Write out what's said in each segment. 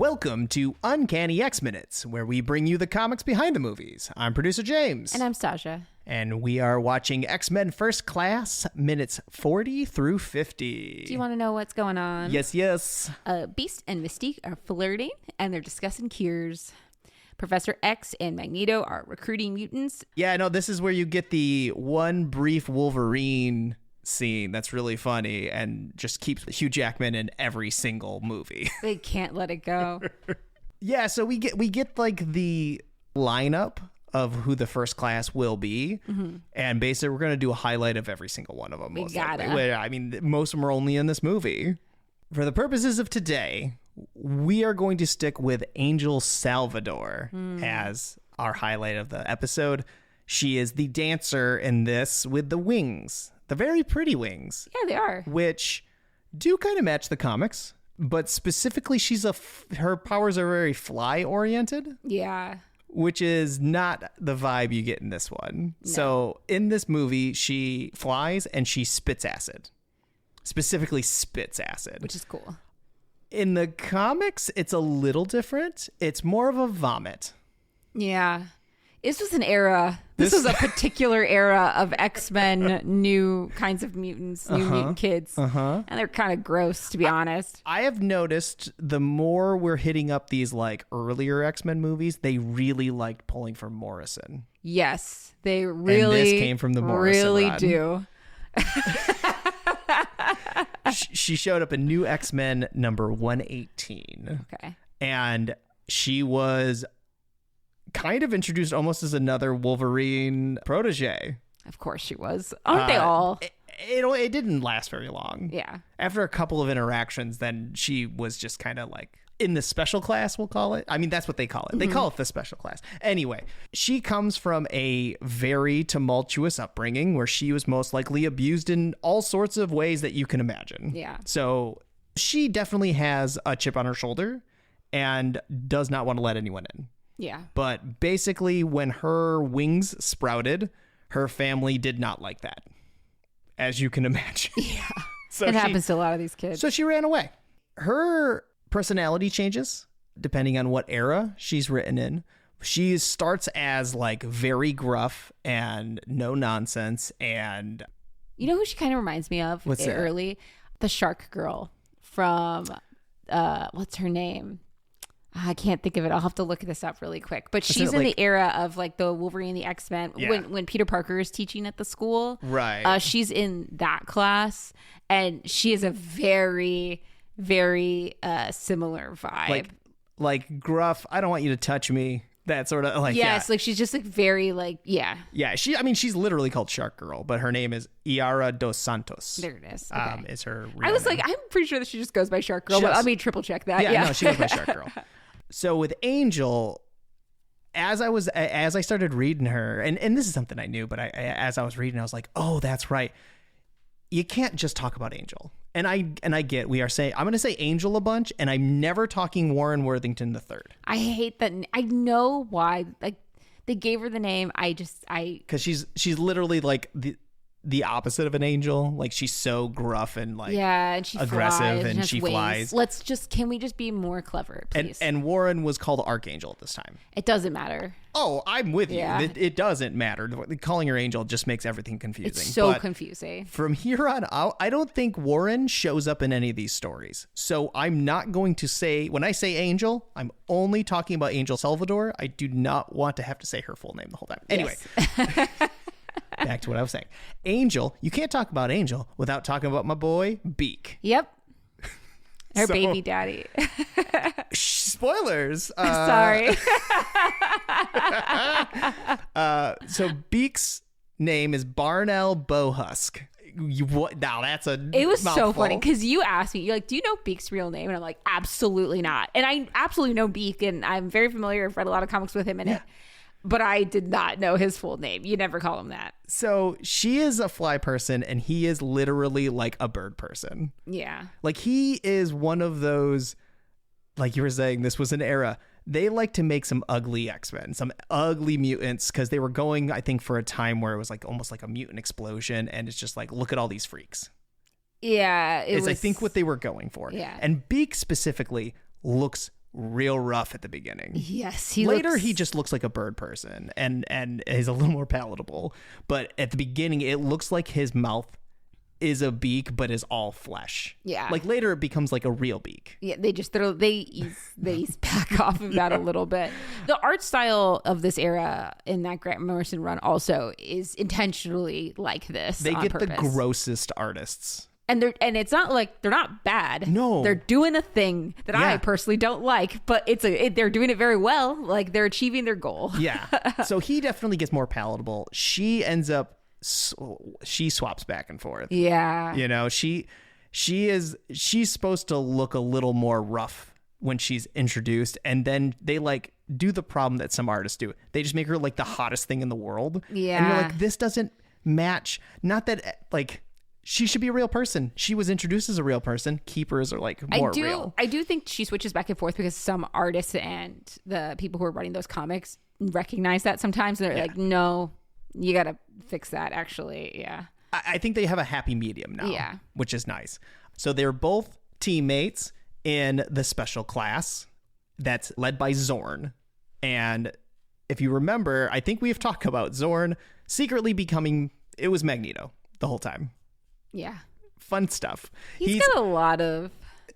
Welcome to Uncanny X-Minutes, where we bring you the comics behind the movies. I'm producer James. And I'm Stasha. And we are watching X-Men First Class, minutes 40 through 50. Do you want to know what's going on? Yes. Beast and Mystique are flirting, and they're discussing cures. Professor X and Magneto are recruiting mutants. Yeah, no, this is where you get the one brief Wolverine scene that's really funny and just keeps Hugh Jackman in every single movie. They can't let it go. Yeah, so we get like the lineup of who the First Class will be, and basically we're going to do a highlight of every single one of them. We gotta. I mean, most of them are only in this movie. For the purposes of today, we are going to stick with Angel Salvadore as our highlight of the episode. She is the dancer in this with the wings, the very pretty wings. Yeah, they are. Which do kind of match the comics, but specifically her powers are very fly-oriented. Yeah. Which is not the vibe you get in this one. No. So in this movie, she flies and she spits acid. Specifically spits acid. Which is cool. In the comics, it's a little different. It's more of a vomit. Yeah. This was an era. This was a particular era of X-Men, new kinds of mutants, new mutant kids. And they're kind of gross, to be honest. I have noticed the more we're hitting up these like earlier X-Men movies, they really liked pulling from Morrison. Yes, they really, and this came from the Morrison really run. do. She showed up in New X-Men number 118. Okay. And she was kind of introduced almost as another Wolverine protege. Of course she was. Aren't they all? It didn't last very long. Yeah. After a couple of interactions, then she was just kind of like in the special class, we'll call it. I mean, that's what they call it. They call it the special class. Anyway, she comes from a very tumultuous upbringing where she was most likely abused in all sorts of ways that you can imagine. Yeah. So she definitely has a chip on her shoulder and does not want to let anyone in. Yeah. But basically, when her wings sprouted, her family did not like that, as you can imagine. Yeah. So it happens to a lot of these kids. So she ran away. Her personality changes depending on what era she's written in. She starts as like very gruff and no nonsense. And you know who she kind of reminds me of? What's that? Early? The Shark Girl from, what's her name? I can't think of it. I'll have to look this up really quick. But she's in the era of like the Wolverine and the X-Men when Peter Parker is teaching at the school. Right. She's in that class, and she is a very, very similar vibe. Like gruff, I don't want you to touch me. That sort of like yes, like she's just like very like yeah. Yeah, she's literally called Shark Girl, but her name is Yara dos Santos. There it is. Okay. Is her real I was name. like, I'm pretty sure that she just goes by Shark Girl, but let me triple check that. Yeah. No, she goes by Shark Girl. So with Angel, as I started reading her, and this is something I knew, but as I was reading, I was like, oh, that's right. You can't just talk about Angel. And I get, I'm going to say Angel a bunch, and I'm never talking Warren Worthington III. I hate that. I know why. Like, they gave her the name. Because she's literally like the opposite of an angel. Like, she's so gruff and like and she aggressive flies and she wings. flies. Can we just be more clever, please? And Warren was called Archangel at this time. It doesn't matter. Oh, I'm with you. Yeah. It doesn't matter. Calling her Angel just makes everything confusing. It's so confusing. From here on out, I don't think Warren shows up in any of these stories. So I'm not going to say, when I say Angel, I'm only talking about Angel Salvadore. I do not want to have to say her full name the whole time. Anyway, yes. Back to what I was saying. Angel, you can't talk about Angel without talking about my boy, Beak. Yep. Her baby daddy. Spoilers. Sorry. So Beak's name is Barnell Bowhusk. Now that's a It was mouthful. so funny because you asked me, you're like, do you know Beak's real name? And I'm like, absolutely not. And I absolutely know Beak, and I'm very familiar. I've read a lot of comics with him in it. But I did not know his full name. You never call him that. So she is a fly person, and he is literally like a bird person. Yeah. Like, he is one of those, like you were saying, this was an era. They like to make some ugly X-Men, some ugly mutants, because they were going, I think, for a time where it was like almost like a mutant explosion. And it's just like, look at all these freaks. Yeah. I think, what they were going for. Yeah. And Beak specifically looks real rough at the beginning. Yes, he just looks like a bird person and is a little more palatable. But at the beginning, it looks like his mouth is a beak, but is all flesh. Yeah. Like later, it becomes like a real beak. Yeah, they ease back off of that a little bit. The art style of this era in that Grant Morrison run also is intentionally like this. They get purpose. the grossest artists. And it's not like they're not bad. No, they're doing a thing that I personally don't like, but they're doing it very well. Like they're achieving their goal. Yeah. So he definitely gets more palatable. She ends up, she swaps back and forth. Yeah. You know, she's supposed to look a little more rough when she's introduced, and then they like do the problem that some artists do. They just make her like the hottest thing in the world. Yeah. And you're like, this doesn't match. Not that like she should be a real person. She was introduced as a real person. Keepers are like more real. I do think she switches back and forth because some artists and the people who are running those comics recognize that sometimes. And they're like, no, you got to fix that, actually. Yeah. I think they have a happy medium now, yeah, which is nice. So they're both teammates in the special class that's led by Zorn. And if you remember, I think we've talked about Zorn secretly becoming, it was Magneto the whole time. Yeah. Fun stuff. He's got a lot of,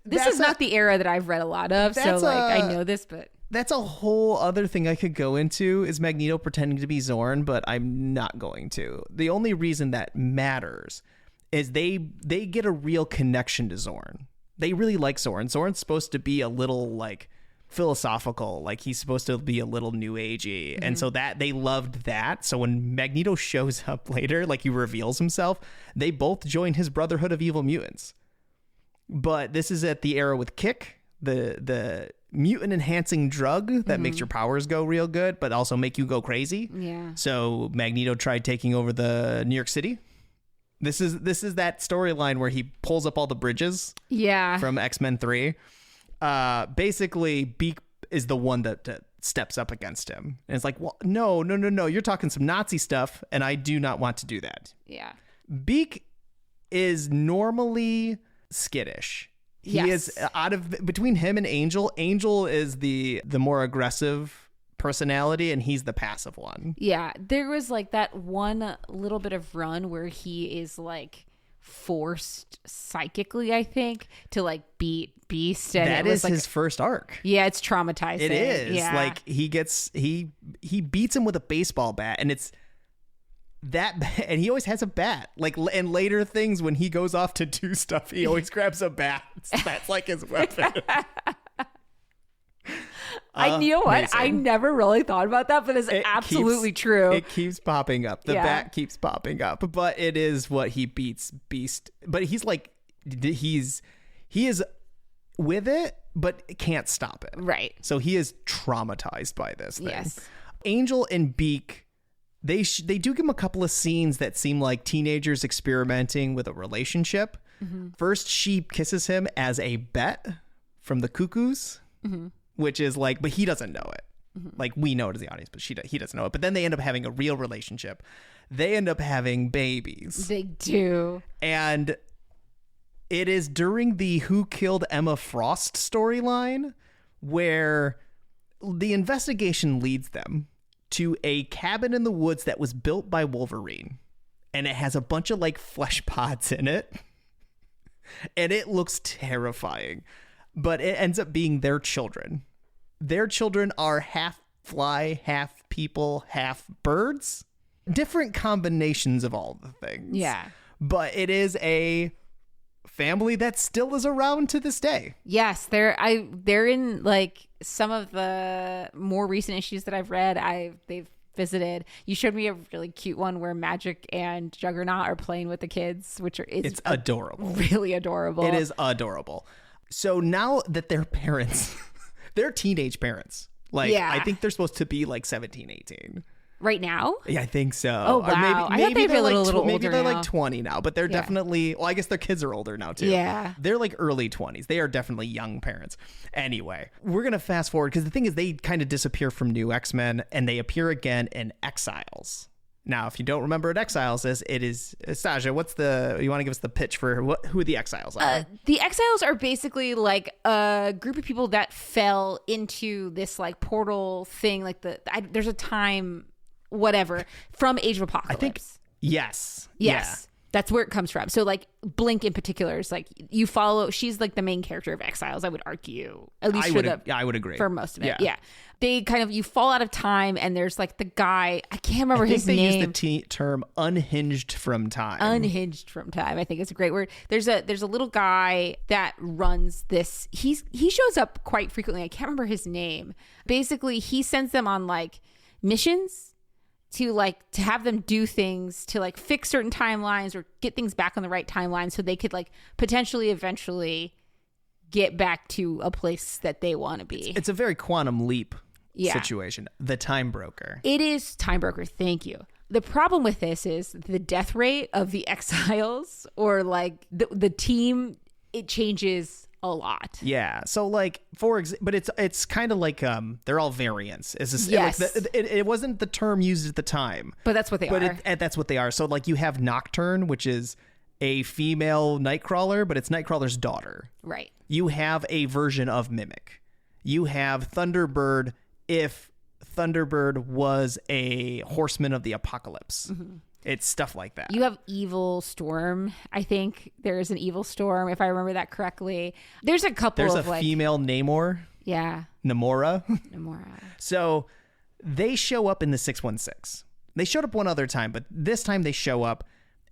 this is not the era that I've read a lot of. So like I know this, but. That's a whole other thing I could go into is Magneto pretending to be Zorn, but I'm not going to. The only reason that matters is they get a real connection to Zorn. They really like Zorn. Zorn's supposed to be a little like philosophical, like he's supposed to be a little new agey. Mm-hmm. And so that they loved that. So when Magneto shows up later, like he reveals himself, they both join his Brotherhood of Evil Mutants. But this is at the era with Kick, the mutant enhancing drug that makes your powers go real good, but also make you go crazy. Yeah. So Magneto tried taking over the New York City. This is that storyline where he pulls up all the bridges. Yeah. From X-Men 3. Basically, Beak is the one that steps up against him. And it's like, well, no. You're talking some Nazi stuff, and I do not want to do that. Yeah. Beak is normally skittish. He is between him and Angel. Angel is the more aggressive personality, and he's the passive one. Yeah. There was like that one little bit of run where he is like forced psychically, I think, to like beat Beast, and that is like his first arc. Yeah, it's traumatizing. It is. Like he beats him with a baseball bat, and it's that, and he always has a bat. Like in later things when he goes off to do stuff, he always grabs a bat. That's like his weapon. You know what? I never really thought about that, but it's absolutely true. It keeps popping up. The bat keeps popping up, but it is what he beats Beast. But he's like, he is with it, but can't stop it. Right. So he is traumatized by this thing. Yes. Angel and Beak, they do give him a couple of scenes that seem like teenagers experimenting with a relationship. Mm-hmm. First, she kisses him as a bet from the Cuckoos. Mm-hmm. Which is like, but he doesn't know it. Mm-hmm. Like we know it as the audience, but he doesn't know it. But then they end up having a real relationship. They end up having babies. They do. And it is during the Who Killed Emma Frost storyline where the investigation leads them to a cabin in the woods that was built by Wolverine. And it has a bunch of like flesh pods in it. And it looks terrifying. But it ends up being their children. Their children are half fly, half people, half birds. Different combinations of all the things. Yeah. But it is a family that still is around to this day. Yes, they're in like some of the more recent issues that I've read. They've visited. You showed me a really cute one where Magic and Juggernaut are playing with the kids, it's adorable. Really adorable. It is adorable. So now that they're parents, they're teenage parents. Like, I think they're supposed to be like 17, 18. Right now? Yeah, I think so. Oh, wow. Or maybe they're like a little older maybe they're now. like 20 now, but they're definitely, well, I guess their kids are older now too. Yeah. They're like early 20s. They are definitely young parents. Anyway, we're going to fast forward because the thing is they kind of disappear from New X-Men and they appear again in Exiles. Now, if you don't remember what Exiles is, it is Sasha. You want to give us the pitch for who the Exiles are? The Exiles are basically like a group of people that fell into this like portal thing. Like there's a time, whatever, from Age of Apocalypse. I think yes. Yeah. That's where it comes from. So like Blink in particular is like you follow. She's like the main character of Exiles. I would argue, at least I would agree for most of it. Yeah. They kind of, you fall out of time, and there's like the guy, I can't remember his name. They use the term unhinged from time. Unhinged from time. I think it's a great word. There's a little guy that runs this. He shows up quite frequently. I can't remember his name. Basically, he sends them on like missions to have them do things to like fix certain timelines or get things back on the right timeline so they could like potentially eventually get back to a place that they want to be. It's a very Quantum Leap situation. The Time Broker. It is Time Broker. Thank you. The problem with this is the death rate of the Exiles or like the team, it changes a lot. Yeah. So like but it's kind of like they're all variants. Yes. It wasn't the term used at the time. But that's what they are. That's what they are. So like you have Nocturne, which is a female Nightcrawler, but it's Nightcrawler's daughter. Right. You have a version of Mimic. You have Thunderbird if Thunderbird was a horseman of the apocalypse. Mm-hmm. It's stuff like that. You have Evil Storm. I think there's an Evil Storm, if I remember that correctly. There's a couple There's a female Namor. Yeah. Namora. Namora. So they show up in the 616. They showed up one other time, but this time they show up.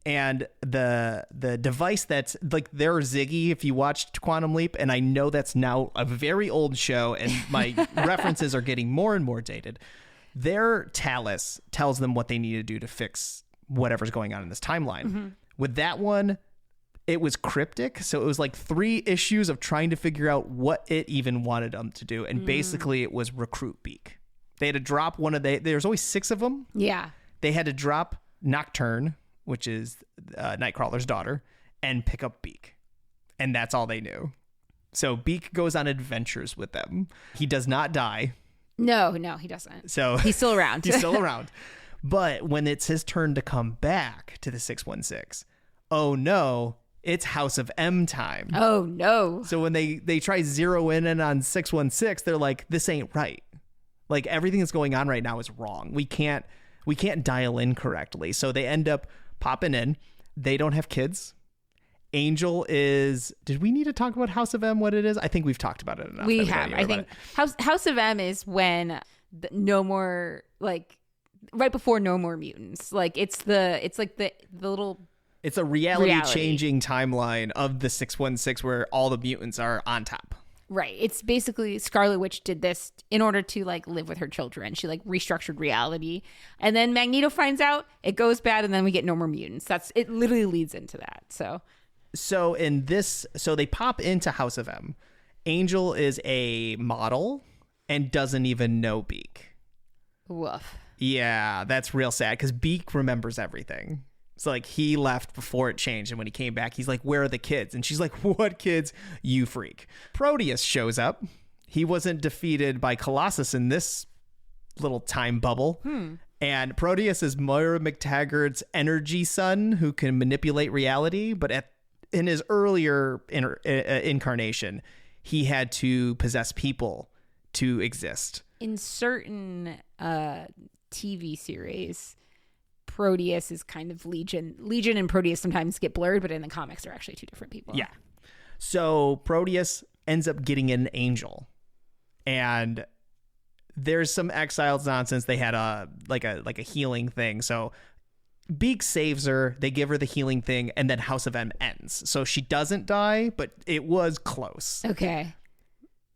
And the device that's like their Ziggy, if you watched Quantum Leap, and I know that's now a very old show and my references are getting more and more dated, their Talus tells them what they need to do to fix whatever's going on in this timeline. Mm-hmm. With that one, it was cryptic. So it was like 3 issues of trying to figure out what it even wanted them to do. And basically it was recruit Beak. They had to drop there's always 6 of them. Yeah. They had to drop Nocturne, which is Nightcrawler's daughter, and pick up Beak. And that's all they knew. So Beak goes on adventures with them. He does not die. No, he doesn't. So he's still around. He's still around. But when it's his turn to come back to the 616, oh no, it's House of M time. Oh no. So when they try zeroing in on 616, they're like, this ain't right. Like everything that's going on right now is wrong. We can't dial in correctly. So they end up popping in. They don't have kids. Angel is... Did we need to talk about House of M, what it is? I think we've talked about it enough. We have. I think House of M is when no more, like, right before No More Mutants. Like, it's like the little... It's a reality-changing timeline of the 616 where all the mutants are on top. Right. It's basically Scarlet Witch did this in order to like live with her children. She like restructured reality. And then Magneto finds out, it goes bad, and then we get No More Mutants. It literally leads into that. So they pop into House of M. Angel is a model and doesn't even know Beak. Woof. Yeah, that's real sad because Beak remembers everything. So like he left before it changed, and when he came back, he's like, where are the kids? And she's like, what kids? You freak. Proteus shows up. He wasn't defeated by Colossus in this little time bubble. And Proteus is Moira McTaggart's energy son who can manipulate reality. But in his earlier incarnation, he had to possess people to exist. In certain TV series, Proteus is kind of Legion. Legion and Proteus sometimes get blurred, but in the comics, they're actually 2 different people. Yeah. So Proteus ends up getting an Angel, and there's some Exiles nonsense. They had a healing thing. So Beak saves her. They give her the healing thing, and then House of M ends. So she doesn't die, but it was close. Okay.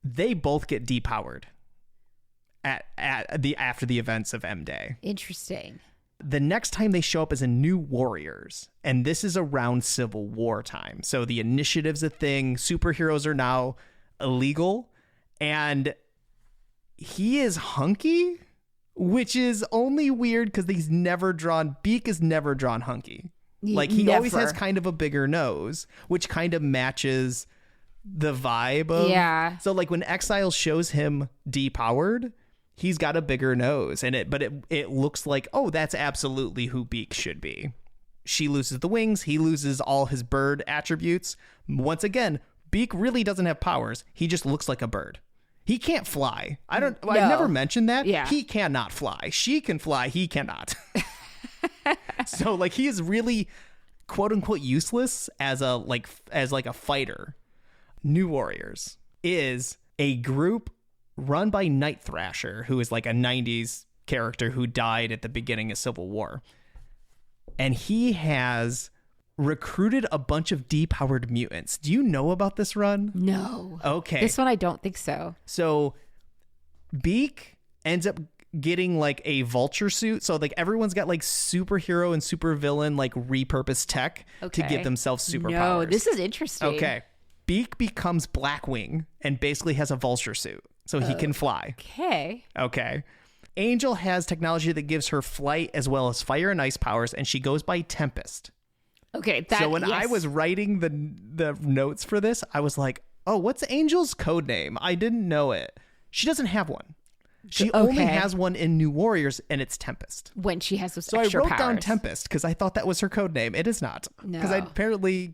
They both get depowered after the events of M Day. Interesting. The next time they show up is in New Warriors, and this is around Civil War time. So the initiative's a thing. Superheroes are now illegal, and he is hunky, which is only weird because Beak is never drawn hunky. Like he always has kind of a bigger nose, which kind of matches the vibe of... Yeah. So like when Exile shows him depowered, he's got a bigger nose, and it looks like, oh, that's absolutely who Beak should be. She loses the wings. He loses all his bird attributes. Once again, Beak really doesn't have powers. He just looks like a bird. He can't fly. I've never mentioned that. Yeah. He cannot fly. She can fly. He cannot. So like he is really quote unquote useless as a fighter. New Warriors is a group run by Night Thrasher, who is like a 90s character who died at the beginning of Civil War. And he has recruited a bunch of depowered mutants. Do you know about this run? No. Okay. This one I don't think so. So Beak ends up getting like a vulture suit. So like everyone's got like superhero and supervillain like repurposed tech to give themselves superpowers. No, this is interesting. Okay. Beak becomes Blackwing and basically has a vulture suit so he can fly. Okay. Angel has technology that gives her flight as well as fire and ice powers, and she goes by Tempest. Okay. So when I was writing the notes for this, I was like, oh, what's Angel's code name? I didn't know it. She doesn't have one. She only has one in New Warriors, and it's Tempest. When she has those so extra I wrote down powers. Tempest because I thought that was her code name. It is not. No. Because apparently,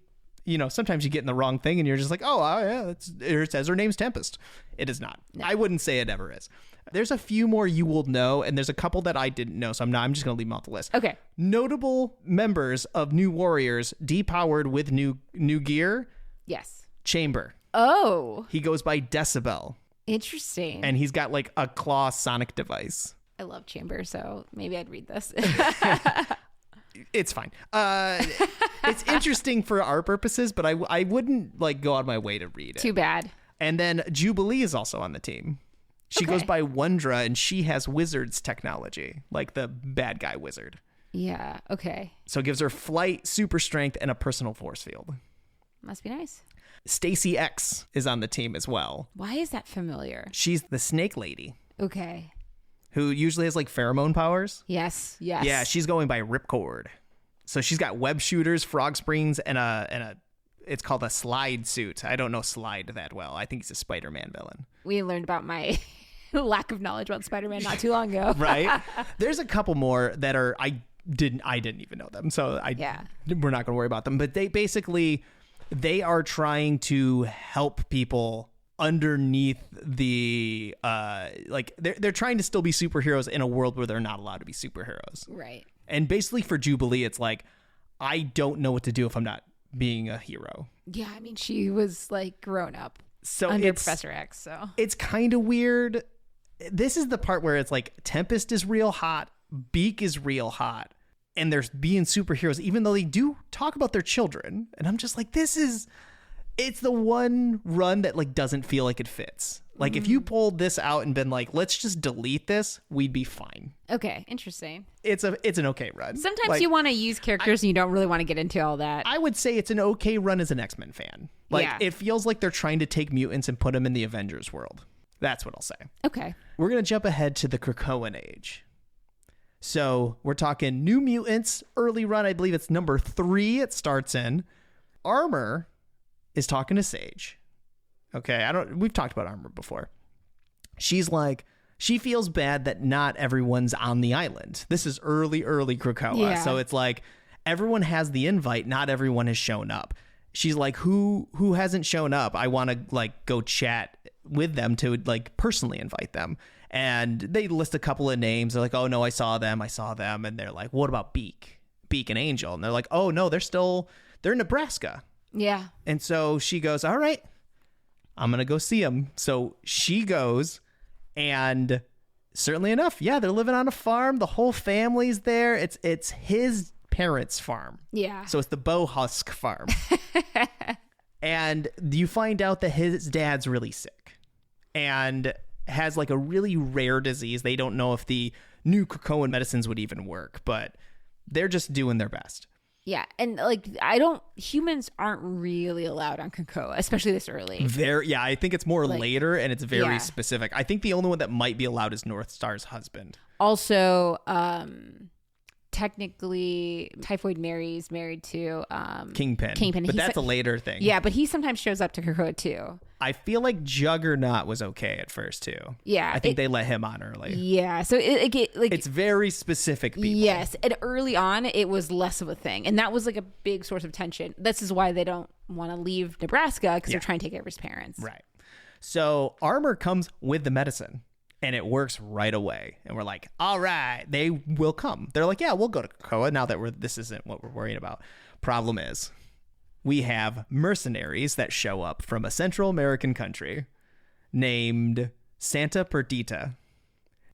sometimes you get in the wrong thing and you're just like, oh, yeah, it says her name's Tempest. It is not. No. I wouldn't say it ever is. There's a few more you will know, and there's a couple that I didn't know, so I'm just going to leave them off the list. Okay. Notable members of New Warriors depowered with new gear. Yes. Chamber. Oh. He goes by Decibel. Interesting. And he's got like a claw sonic device. I love Chamber, so maybe I'd read this. It's fine. It's interesting for our purposes, but I wouldn't like go out of my way to read it. Too bad. And then Jubilee is also on the team. She goes by Wondra, and she has wizard's technology, like the bad guy wizard. Yeah, okay. So it gives her flight, super strength, and a personal force field. Must be nice. Stacy X is on the team as well. Why is that familiar? She's the snake lady. Okay. Who usually has like pheromone powers. Yes. Yeah, she's going by Ripcord. So she's got web shooters, frog springs, and a it's called a slide suit. I don't know Slide that well. I think he's a Spider-Man villain. We learned about my lack of knowledge about Spider-Man not too long ago. Right? There's a couple more that are I didn't even know them. So we're not going to worry about them, but they are trying to help people underneath the they're trying to still be superheroes in a world where they're not allowed to be superheroes. Right. And basically for Jubilee, it's like, I don't know what to do if I'm not being a hero. Yeah, I mean, she was like grown up so under Professor X, so it's kind of weird. This is the part where it's like Tempest is real hot, Beak is real hot, and they're being superheroes, even though they do talk about their children. And I'm just like, it's the one run that like doesn't feel like it fits. Like if you pulled this out and been like, let's just delete this, we'd be fine. Okay, interesting. It's an okay run. Sometimes like, you want to use characters and you don't really want to get into all that. I would say it's an okay run as an X-Men fan. Like it feels like they're trying to take mutants and put them in the Avengers world. That's what I'll say. Okay. We're going to jump ahead to the Krakoan age. So we're talking New Mutants, early run. I believe it's number 3 it starts in. Armor is talking to Sage. Okay, we've talked about Armor before. She's like, she feels bad that not everyone's on the island. This is early Krakoa. Yeah. So it's like everyone has the invite, not everyone has shown up. She's like, who hasn't shown up? I want to like go chat with them to like personally invite them. And they list a couple of names. They're like, oh no, I saw them. And they're like, what about Beak and Angel? And they're like, oh no, they're in Nebraska. Yeah. And so she goes, all right, I'm going to go see them. So she goes, and certainly enough, yeah, they're living on a farm. The whole family's there. It's his parents' farm. Yeah. So it's the Bow Husk farm. And you find out that his dad's really sick and has like a really rare disease. They don't know if the new Krakoan medicines would even work, but they're just doing their best. Yeah, and like humans aren't really allowed on Krakoa, especially this early. I think it's more later, and it's very specific. I think the only one that might be allowed is North Star's husband. Also, technically Typhoid Mary's married to Kingpin. But that's a later thing. Yeah, but he sometimes shows up to Krakoa too. I feel like Juggernaut was okay at first too. Yeah, I think they let him on early. Yeah, so it's very specific people. Yes, and early on it was less of a thing, and that was like a big source of tension. This is why they don't want to leave Nebraska, because they're trying to take care of his parents. Right. So Armor comes with the medicine, and it works right away. And we're like, all right, they will come. They're like, yeah, we'll go to Krakoa now that this isn't what we're worrying about. Problem is, we have mercenaries that show up from a Central American country named Santa Perdita.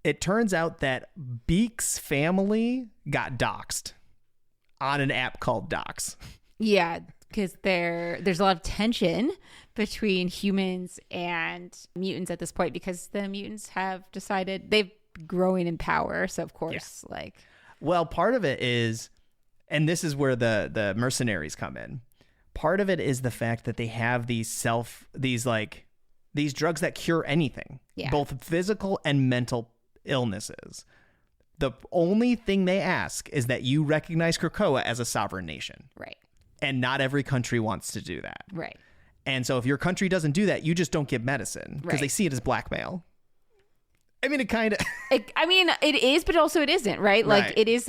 It turns out that Beak's family got doxxed on an app called Dox. Yeah, because there's a lot of tension between humans and mutants at this point, because the mutants have decided they've growing in power. So of course, well, part of it is, and this is where the mercenaries come in. Part of it is the fact that they have these drugs that cure anything, both physical and mental illnesses. The only thing they ask is that you recognize Krakoa as a sovereign nation. Right. And not every country wants to do that. Right. And so if your country doesn't do that, you just don't get medicine, because they see it as blackmail. I mean, it kind of... it is, but also it isn't, right? Like, it is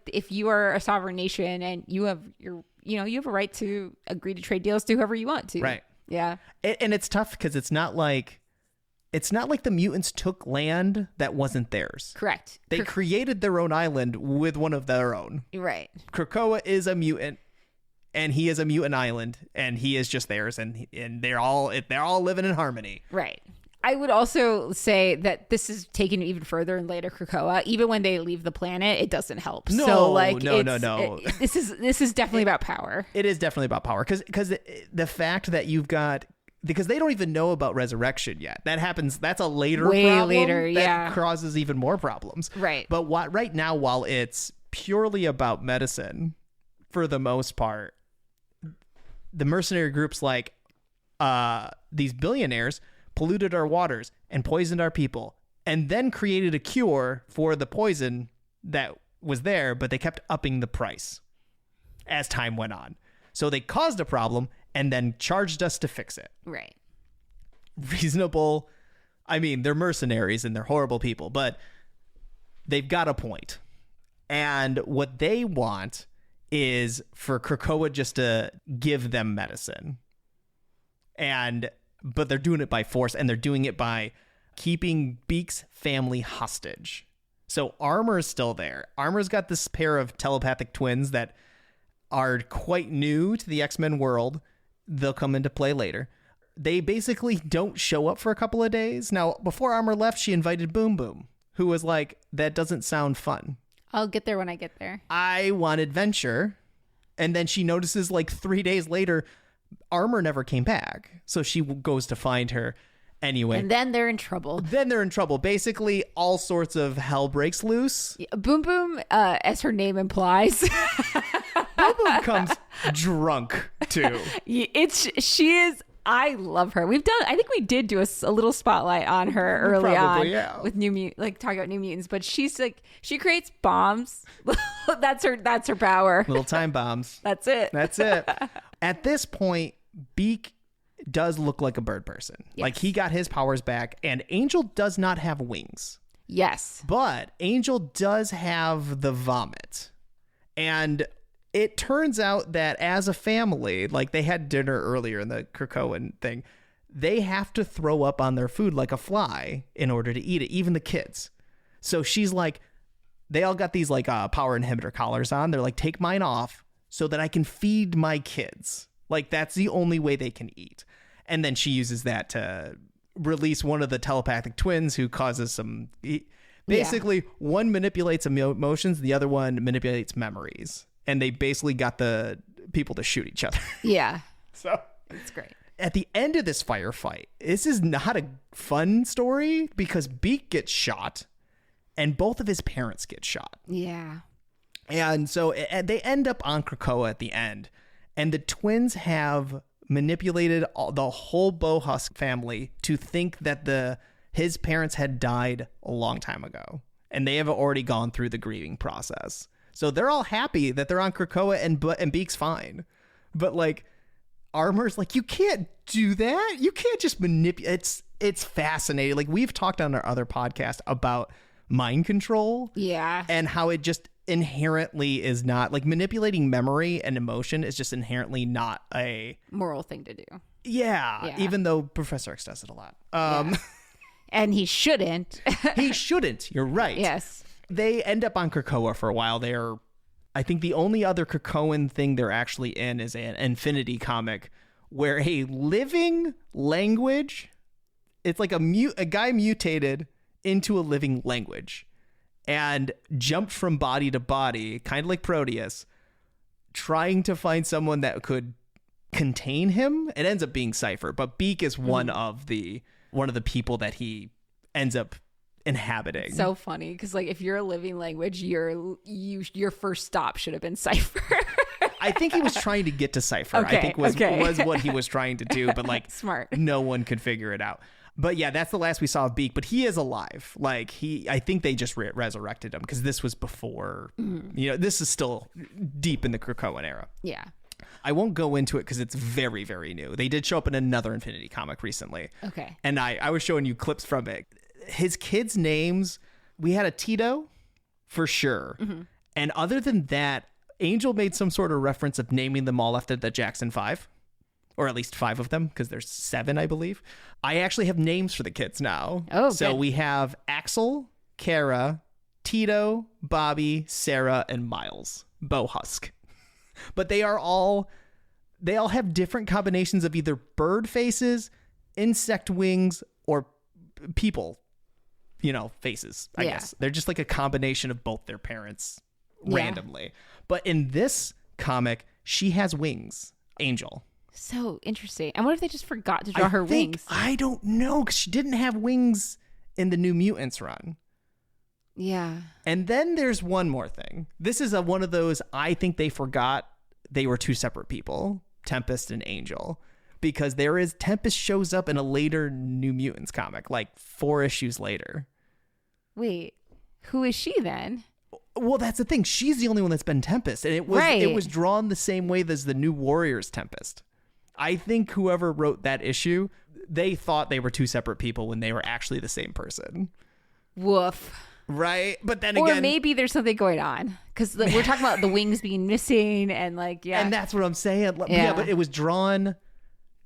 if you are a sovereign nation and you have you have a right to agree to trade deals to whoever you want to. Right. Yeah. And it's tough because it's not like the mutants took land that wasn't theirs. Correct. They created their own island with one of their own. Right. Krakoa is a mutant, and he is a mutant island, and he is just theirs, and they're all living in harmony. Right. I would also say that this is taken even further in later Krakoa. Even when they leave the planet, it doesn't help. No. This is definitely about power. It is definitely about power, because the fact that you've got, because they don't even know about resurrection yet. That happens. That's a later problem. Later, that causes even more problems. Right. But right now, while it's purely about medicine, for the most part, the mercenary groups like these billionaires polluted our waters and poisoned our people, and then created a cure for the poison that was there, but they kept upping the price as time went on. So they caused a problem and then charged us to fix it. Right. Reasonable. I mean, they're mercenaries and they're horrible people, but they've got a point. And what they want is for Krakoa just to give them medicine. But they're doing it by force, and they're doing it by keeping Beak's family hostage. So Armor's still there. Armor's got this pair of telepathic twins that are quite new to the X-Men world. They'll come into play later. They basically don't show up for a couple of days. Now, before Armor left, she invited Boom Boom, who was like, that doesn't sound fun. I'll get there when I get there. I want adventure. And then she notices 3 days later, Armor never came back. So she goes to find her anyway. And then they're in trouble. Basically, all sorts of hell breaks loose. Boom Boom, as her name implies. Boom Boom comes drunk, too. She is... I love her. I think we did do a little spotlight on her early on with talking about New Mutants, but she's she creates bombs. that's her power. Little time bombs. That's it. At this point, Beak does look like a bird person. Yes. He got his powers back, and Angel does not have wings. Yes. But Angel does have the vomit. And it turns out that as a family, they had dinner earlier in the Krakoan thing, they have to throw up on their food like a fly in order to eat it, even the kids. So she's they all got these power inhibitor collars on. They're take mine off so that I can feed my kids. That's the only way they can eat. And then she uses that to release one of the telepathic twins who causes some... Basically, one manipulates emotions, the other one manipulates memories. And they basically got the people to shoot each other. Yeah. So it's great. At the end of this firefight, this is not a fun story because Beak gets shot and both of his parents get shot. Yeah. And so they end up on Krakoa at the end. And the twins have manipulated the whole Bohusk family to think that his parents had died a long time ago. And they have already gone through the grieving process. So they're all happy that they're on Krakoa and Beak's fine. But like Armor's like, you can't do that. You can't just manipulate. It's fascinating. Like we've talked on our other podcast about mind control. Yeah. And how it just inherently is not like manipulating memory and emotion is just inherently not a moral thing to do. Yeah. Even though Professor X does it a lot. And he shouldn't. He shouldn't. You're right. Yes. They end up on Krakoa for a while. I think the only other Krakoan thing they're actually in is an Infinity comic where a living language, it's like a guy mutated into a living language and jumped from body to body, kind of like Proteus, trying to find someone that could contain him. It ends up being Cypher, but Beak is one of the people that he ends up inhabiting. So funny because like if you're a living language, your first stop should have been Cypher. I think he was trying to get to Cypher. Okay, I think was what he was trying to do, but like smart. No one could figure it out. But yeah, that's the last we saw of Beak. But he is alive. Like I think they just resurrected him because this was before. This is still deep in the Krakoan era. Yeah. I won't go into it because it's very, very new. They did show up in another Infinity comic recently. Okay. And I was showing you clips from it. His kids' names, we had a Tito for sure. Mm-hmm. And other than that, Angel made some sort of reference of naming them all after the Jackson 5. Or at least 5 of them, because there's 7, I believe. I actually have names for the kids now. Oh, so good. We have Axel, Kara, Tito, Bobby, Sarah, and Miles. Bowhusk. But they all have different combinations of either bird faces, insect wings, or people, faces, I guess. They're just like a combination of both their parents randomly. But in this comic, she has wings, Angel. So interesting. I wonder if they just forgot to draw her wings. I don't know, because she didn't have wings in the New Mutants run. Yeah. And then there's one more thing. This is one of those, I think they forgot they were 2 separate people, Tempest and Angel, because Tempest shows up in a later New Mutants comic, like 4 issues later. Wait, who is she then? Well, that's the thing. She's the only one that's been Tempest, and it was drawn the same way as the New Warriors Tempest. I think whoever wrote that issue, they thought they were 2 separate people when they were actually the same person. Woof. Right? But then again... Or maybe there's something going on. Because we're talking about the wings being missing and And that's what I'm saying. Yeah, but it was drawn...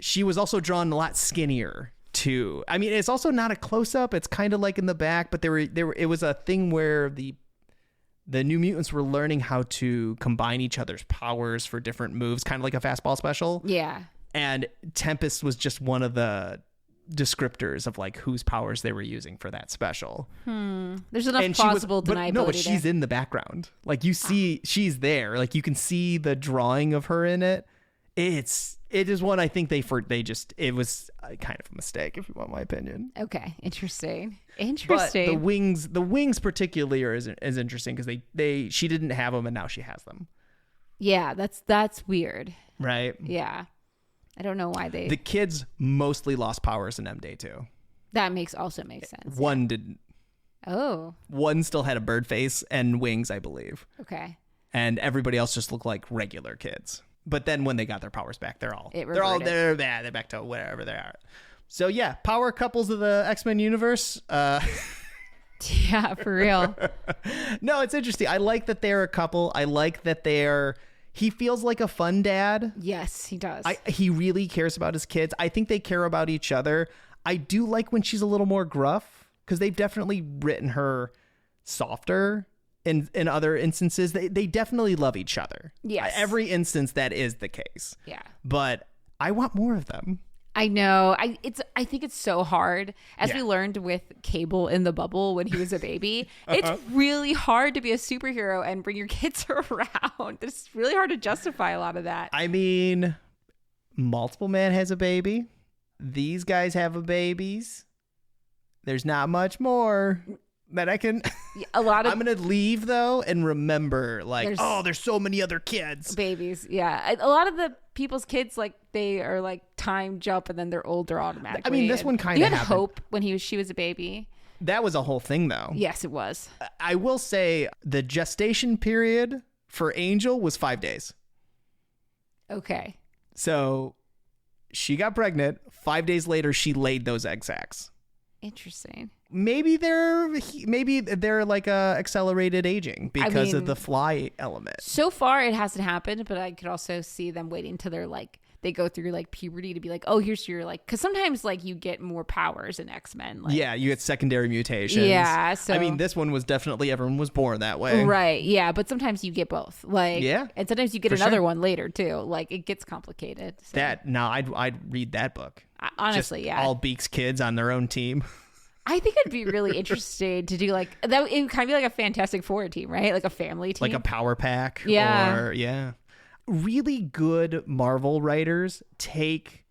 She was also drawn a lot skinnier, too. I mean, it's also not a close-up. It's kind of like in the back, but it was a thing where the New Mutants were learning how to combine each other's powers for different moves, kind of like a fastball special. Yeah. And Tempest was just one of the descriptors of like whose powers they were using for that special. There's enough plausible deniability. But she's in the background. Like you see, she's there. Like you can see the drawing of her in it. It is one I think it was kind of a mistake, if you want my opinion. Okay, interesting. But the wings particularly is interesting because she didn't have them and now she has them. Yeah, that's weird. Right. Yeah. I don't know why the kids mostly lost powers in M-Day too. That also makes sense. One didn't. Oh. One still had a bird face and wings, I believe. Okay. And everybody else just looked like regular kids. But then when they got their powers back, they're back to wherever they are. So yeah, power couples of the X-Men universe. Yeah, for real. No, it's interesting. I like that they're a couple. I like that he feels like a fun dad. Yes, he does. He really cares about his kids. I think they care about each other. I do like when she's a little more gruff because they've definitely written her softer in other instances. They definitely love each other. Yes. Every instance that is the case. Yeah. But I want more of them. I know. I think it's so hard. As we learned with Cable in the bubble when he was a baby, it's really hard to be a superhero and bring your kids around. It's really hard to justify a lot of that. I mean, Multiple Man has a baby. These guys have babies. There's not much more that I can... I'm going to leave, though, and remember, there's so many other kids. Babies, yeah. A lot of the people's kids, they are, time jump, and then they're older automatically. I mean, this one kind of You had Hope when she was a baby. That was a whole thing, though. Yes, it was. I will say the gestation period for Angel was 5 days. Okay. So she got pregnant. 5 days later, she laid those egg sacs. Interesting. Maybe they're like accelerated aging because of the fly element. So far, it hasn't happened, but I could also see them waiting until they're like they go through like puberty to be like, oh, here's your like, because sometimes like you get more powers in X-Men. Like, yeah, you get secondary mutations. Yeah, so I mean, this one was definitely everyone was born that way. Right. Yeah, but sometimes you get both. Like, yeah, and sometimes you get another one later too. Like it gets complicated. So. I'd read that book. Honestly, just yeah. All Beak's kids on their own team. I think it'd be really interesting to do like that. It would kind of be like a Fantastic Four team, right? Like a family team, like a power pack. Yeah. Or, yeah. Really good Marvel writers take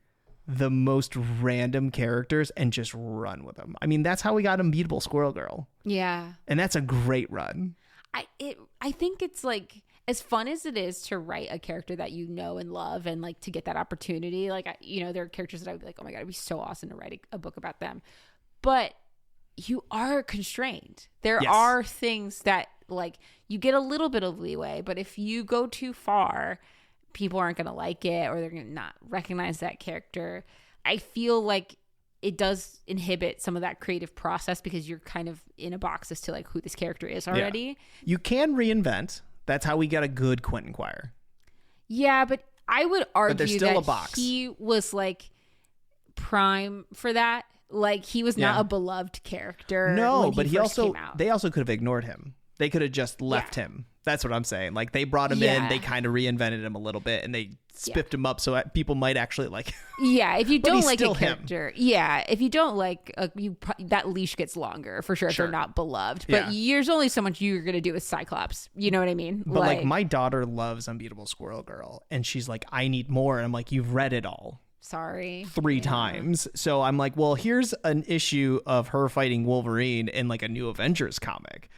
the most random characters and just run with them. I mean, that's how we got Unbeatable Squirrel Girl. Yeah. And that's a great run. I think it's like as fun as it is to write a character that you know and love and like to get that opportunity. Like, there are characters that I would be like, oh my God, it'd be so awesome to write a book about them. But you are constrained. There are things that like you get a little bit of leeway, but if you go too far, people aren't going to like it or they're going to not recognize that character. I feel like it does inhibit some of that creative process because you're kind of in a box as to like who this character is already. Yeah. You can reinvent. That's how we got a good Quentin Quire. Yeah, but I would argue there's still that a box. He was like prime for that. Like he was not a beloved character. No, but they also could have ignored him. They could have just left him. That's what I'm saying. Like they brought him in, they kind of reinvented him a little bit, and they spiffed him up so people might actually like him. Yeah, if you don't like a character, if you don't like, that leash gets longer for sure if they're not beloved. But there's only so much you're gonna do with Cyclops. You know what I mean? But like my daughter loves Unbeatable Squirrel Girl, and she's like, I need more. And I'm like, you've read it all. Sorry. 3 times. So I'm like, well, here's an issue of her fighting Wolverine in like a New Avengers comic.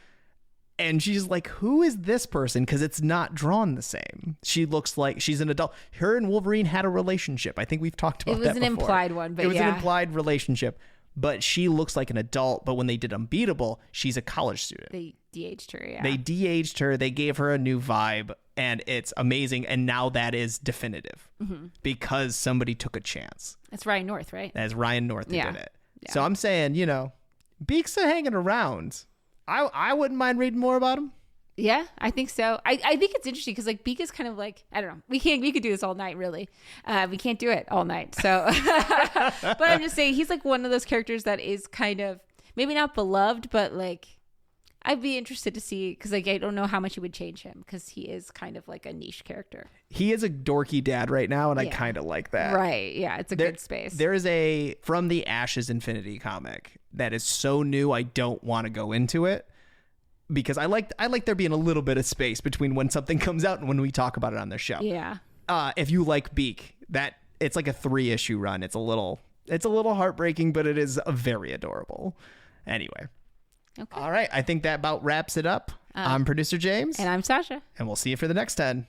And she's like, who is this person? Because it's not drawn the same. She looks like she's an adult. Her and Wolverine had a relationship. I think we've talked about that before. It was an implied one, but it was an implied relationship. But she looks like an adult. But when they did Unbeatable, she's a college student. They de-aged her, yeah. They de-aged her. They gave her a new vibe. And it's amazing. And now that is definitive because somebody took a chance. That's Ryan North, right? That's Ryan North who did it. Yeah. So I'm saying, Beak's hanging around. I wouldn't mind reading more about him. Yeah, I think so. I think it's interesting because like Beak is kind of like, I don't know. We could do this all night, really. We can't do it all night. So, but I'm just saying he's like one of those characters that is kind of maybe not beloved, but like I'd be interested to see because like I don't know how much it would change him because he is kind of like a niche character. He is a dorky dad right now, and I kind of like that. Right? Yeah, it's a good space. There is a From the Ashes Infinity comic that is so new I don't want to go into it because I like there being a little bit of space between when something comes out and when we talk about it on the show. Yeah. If you like Beak, it's like a 3-issue run. It's a little heartbreaking, but it is very adorable. Anyway. Okay. All right. I think that about wraps it up. I'm producer James. And I'm Sasha. And we'll see you for the next 10.